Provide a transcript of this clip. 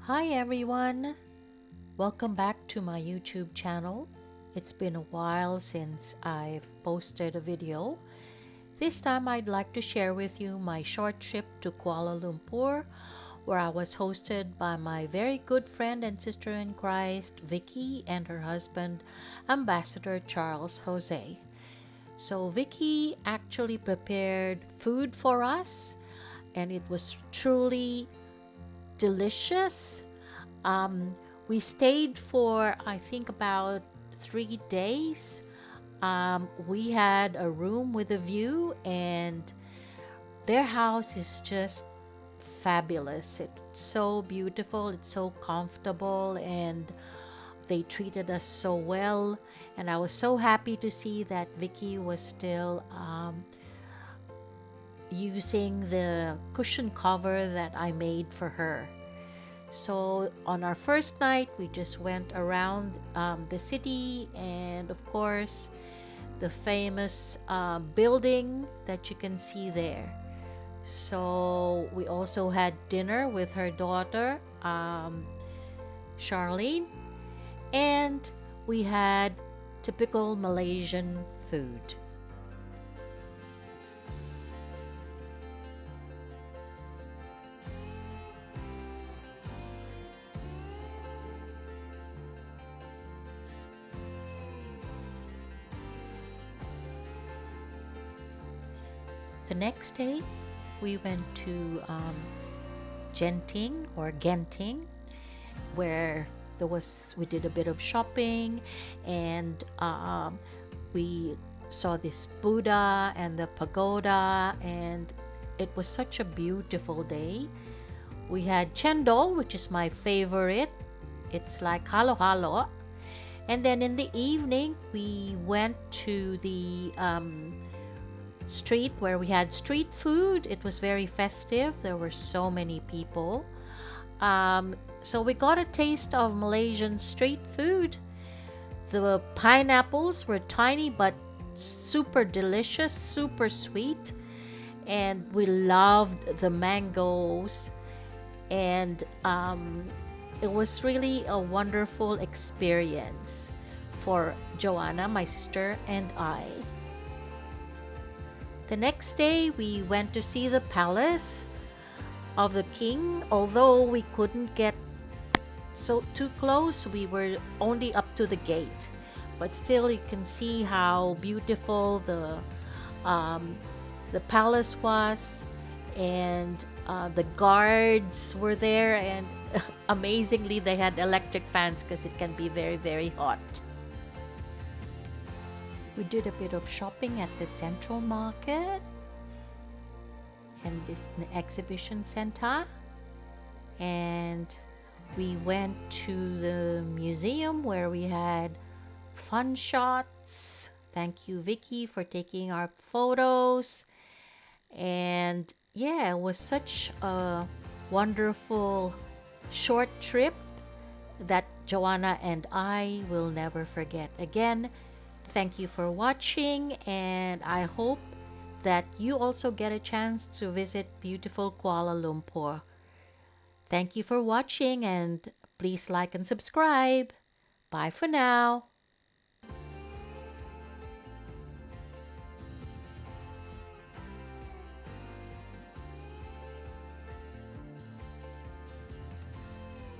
Hi everyone, welcome back to my YouTube channel. It's been a while since I've posted a video. This time I'd like to share with you my short trip to Kuala Lumpur, where I was hosted by my very good friend and sister in Christ, Vicky, and her husband, Ambassador Charles Jose. So Vicky actually prepared food for us, and it was truly delicious. Um, we stayed for I think about 3 days. We had a room with a view, and their house is just fabulous. It's so beautiful, it's so comfortable, and they treated us so well. And I was so happy to see that Vicky was still using the cushion cover that I made for her. So on our first night, we just went around the city, and of course the famous building that you can see there. So we also had dinner with her daughter, Charlene, and we had typical Malaysian food. The next day, we went to Genting, where we did a bit of shopping, and we saw this Buddha and the pagoda, and it was such a beautiful day. We had chendol, which is my favorite. It's like halo halo. And then in the evening, we went to the street where we had street food. It was very festive. There were so many people. So we got a taste of Malaysian street food. The pineapples were tiny but super delicious, super sweet. And we loved the mangoes. And it was really a wonderful experience for Joanna, my sister, and I. The next day, we went to see the palace of the king. Although we couldn't get too close, we were only up to the gate. But still, you can see how beautiful the palace was, and the guards were there, and amazingly, they had electric fans because it can be very, very hot. We did a bit of shopping at the Central Market and this exhibition center, and we went to the museum where we had fun shots. Thank you, Vicky, for taking our photos. And yeah, it was such a wonderful short trip that Joanna and I will never forget. Again, thank you for watching, and I hope that you also get a chance to visit beautiful Kuala Lumpur. Thank you for watching, and please like and subscribe. Bye for now.